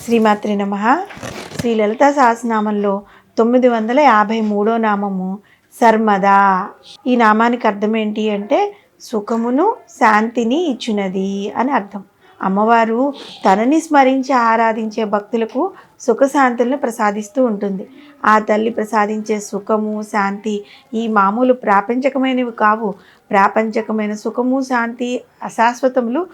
శ్రీమాత్రి నమః. శ్రీ లలితా సహస్రనామంలో 953 నామము సర్మదా. ఈ నామానికి అర్థం ఏంటి అంటే సుఖమును శాంతిని ఇచ్చునది అని అర్థం. అమ్మవారు తనని స్మరించి ఆరాధించే భక్తులకు సుఖశాంతులను ప్రసాదిస్తూ ఉంటుంది. ఆ తల్లి ప్రసాదించే సుఖము శాంతి ఈ మామూలు ప్రాపంచకమైనవి కావు. ప్రాపంచకమైన సుఖము శాంతి అశాశ్వతములు,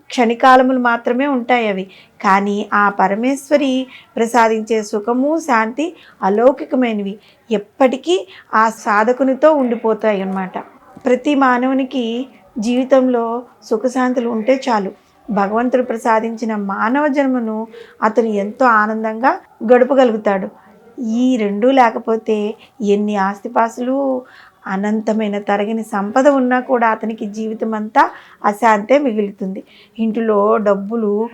క్షణికాలములు మాత్రమే ఉంటాయి అవి. కానీ ఆ పరమేశ్వరి ప్రసాదించే సుఖము శాంతి అలౌకికమైనవి, ఎప్పటికీ ఆ సాధకునితో ఉండిపోతాయి అన్నమాట. ప్రతి మానవునికి జీవితంలో సుఖశాంతులు ఉంటే చాలు. భగవంతుడు ప్రసాదించిన మానవ జన్మను అతను ఎంతో ఆనందంగా గడపగలుగుతాడు. ఈ రెండూ లేకపోతే ఎన్ని ఆస్తిపాసులు, అనంతమైన తరగని సంపద ఉన్నా కూడా అతనికి జీవితం అంతా అశాంతే మిగులుతుంది. ఇంటిలో డబ్బులు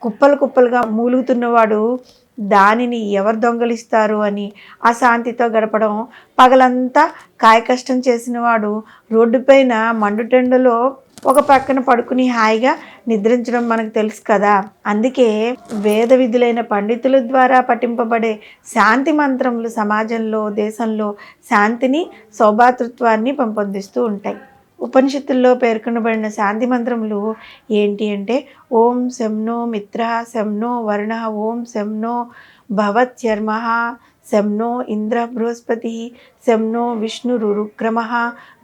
కుప్పలు కుప్పలుగా మూలుగుతున్నవాడు దానిని ఎవరు దొంగలిస్తారు అని అశాంతితో గడపడం, పగలంతా కాయకష్టం చేసినవాడు రోడ్డుపైన మండుటెండలో ఒక పక్కన పడుకుని హాయిగా నిద్రించడం మనకు తెలుసు కదా. అందుకే వేద విధులైన పండితుల ద్వారా పఠింపబడే శాంతి మంత్రములు సమాజంలో, దేశంలో శాంతిని, సౌభాతృత్వాన్ని పెంపొందిస్తూ ఉంటాయి. ఉపనిషత్తుల్లో పేర్కొనబడిన శాంతి మంత్రములు ఏంటి అంటే ఓం శంనో మిత్ర శంనో వరుణ ఓం శంనో భవత్యర్మ శంనో ఇంద్ర బృహస్పతి శంనో విష్ణురుక్రమ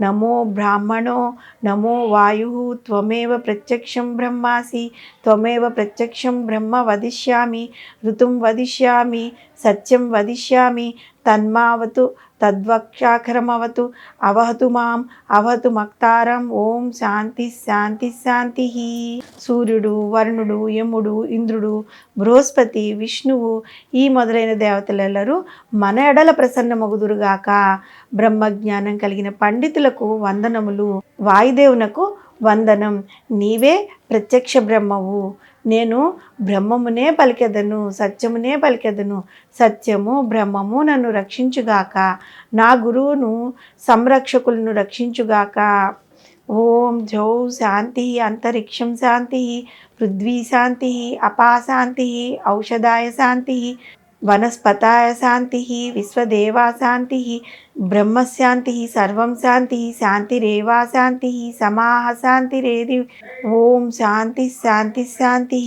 నమో బ్రాహ్మణో నమో వాయు త్వమేవ ప్రత్యక్షం బ్రహ్మాసి త్వమేవ ప్రత్యక్షం బ్రహ్మ వదిష్యామి ఋతుం వదిష్యామి సత్యం వదిష్యామి తన్మావతు తద్వక్షాఖరమవతు అవహతు మాం అవహతు మక్తారం ఓం శాంతి శాంతి శాంతి. సూర్యుడు, వరుణుడు, యముడు, ఇంద్రుడు, బృహస్పతి, విష్ణువు ఈ మొదలైన దేవతలెల్లరూ మన ఎడల ప్రసన్నమగుదురుగాక. బ్రహ్మజ్ఞానం కలిగిన పండితులకు వందనములు. వాయుదేవునకు వందనం. నీవే ప్రత్యక్ష బ్రహ్మవు. నేను బ్రహ్మమునే పలికెదను, సత్యమునే పలికెదను. సత్యము బ్రహ్మము నన్ను రక్షించుగాక. నా గురువును సంరక్షకులను రక్షించుగాక. ఓం జౌ శాంతి అంతరిక్షం శాంతి పృథ్వీ శాంతి అపాశాంతి ఔషధాయ శాంతి వనస్పతాయ శాంతి విశ్వదేవా శాంతి బ్రహ్మశాంతి సర్వం శాంతి శాంతిరేవా శాంతి సమాహ శాంతిరేది. ఓం శాంతి శాంతి శాంతి.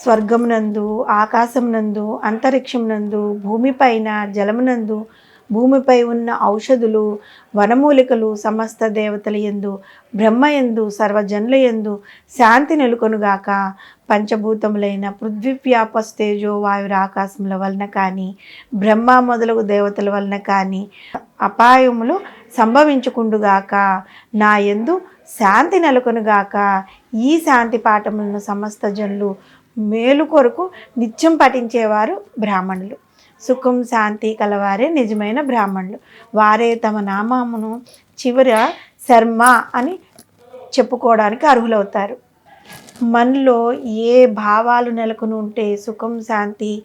స్వర్గమునందు, ఆకాశమునందు, అంతరిక్షమునందు, భూమిపైన, జలమునందు, భూమిపై ఉన్న ఔషధులు, వనమూలికలు, సమస్త దేవతల యందు, బ్రహ్మయందు, సర్వజనుల యందు శాంతి నెలకొనుగాక. పంచభూతములైన పృథ్వీవ్యాపస్తేజో వాయుర ఆకాశముల వలన కానీ, బ్రహ్మ మొదలగు దేవతల వలన కానీ అపాయములు సంభవించుకుండుగాక. నా యందు శాంతి నెలకొనుగాక. ఈ శాంతి పాఠములను సమస్త జనులు మేలు కొరకు నిత్యం పఠించేవారు బ్రాహ్మణులు. సుఖం శాంతి కలవారే నిజమైన బ్రాహ్మణులు. వారే తమ నామమును చివర శర్మ అని చెప్పుకోవడానికి అర్హులవుతారు. మనలో ఏ భావాలు నెలకొని ఉంటే సుఖం శాంతి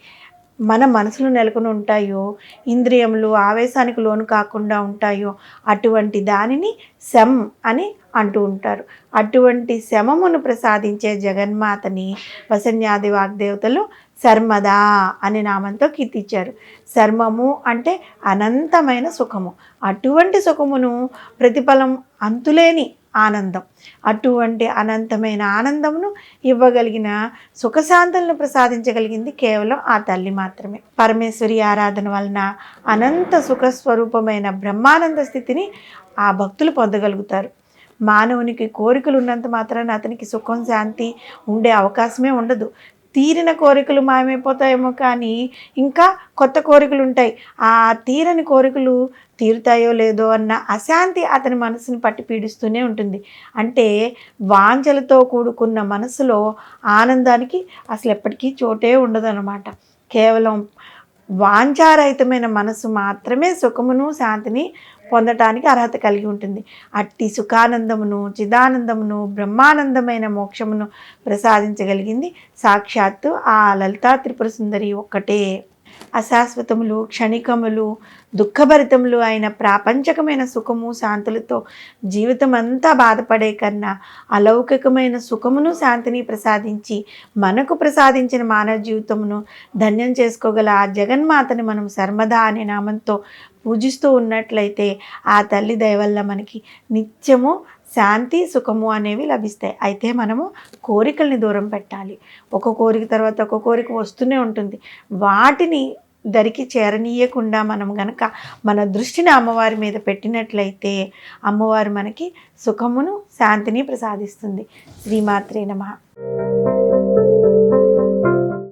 మన మనసులో నెలకొని ఉంటాయో, ఇంద్రియములు ఆవేశానికి లోను కాకుండా ఉంటాయో అటువంటి దానిని శం అని అంటూ ఉంటారు. అటువంటి శమమును ప్రసాదించే జగన్మాతని వసన్యాది వాగ్దేవతలు శర్మదా అనే నామంతో కీర్తించారు. శర్మము అంటే అనంతమైన సుఖము. అటువంటి సుఖమును ప్రతిఫలం అంతులేని ఆనందం. అటువంటి అనంతమైన ఆనందమును ఇవ్వగలిగిన సుఖశాంతులను ప్రసాదించగలిగింది కేవలం ఆ తల్లి మాత్రమే. పరమేశ్వరి ఆరాధన వలన అనంత సుఖస్వరూపమైన బ్రహ్మానంద స్థితిని ఆ భక్తులు పొందగలుగుతారు. మానవునికి కోరికలు ఉన్నంత మాత్రాన అతనికి సుఖం శాంతి ఉండే అవకాశమే ఉండదు. తీరిన కోరికలు మాయమైపోతాయేమో కానీ ఇంకా కొత్త కోరికలు ఉంటాయి. ఆ తీరని కోరికలు తీరుతాయో లేదో అన్న అశాంతి అతని మనసుని పట్టి పీడిస్తూనే ఉంటుంది. అంటే వాంఛలతో కూడుకున్న మనసులో ఆనందానికి అసలు ఎప్పటికీ చోటే ఉండదన్నమాట. కేవలం వాంఛారహితమైన మనసు మాత్రమే సుఖమును శాంతిని పొందటానికి అర్హత కలిగి ఉంటుంది. అట్టి సుఖానందమును, చిదానందమును, బ్రహ్మానందమైన మోక్షమును ప్రసాదించగలిగింది సాక్షాత్తు ఆ లలితా త్రిపుర సుందరి ఒక్కటే. అశాశ్వతములు, క్షణికములు, దుఃఖభరితములు అయిన ప్రాపంచకమైన సుఖము శాంతులతో జీవితం అంతా బాధపడే కన్నా అలౌకికమైన సుఖమును శాంతిని ప్రసాదించి మనకు ప్రసాదించిన మానవ జీవితమును ధన్యం చేసుకోగల ఆ జగన్మాతని మనం సర్మదా అనే నామంతో పూజిస్తూ ఉన్నట్లయితే ఆ తల్లి దయ వల్ల మనకి నిత్యము శాంతి, సుఖము అనేవి లభిస్తాయి. అయితే మనము కోరికల్ని దూరం పెట్టాలి. ఒక కోరిక తర్వాత ఒక కోరిక వస్తూనే ఉంటుంది. వాటిని దరికి చేరనీయకుండా మనం గనక మన దృష్టిని అమ్మవారి మీద పెట్టినట్లయితే అమ్మవారు మనకి సుఖమును, శాంతిని ప్రసాదిస్తుంది. శ్రీమాత్రే నమః.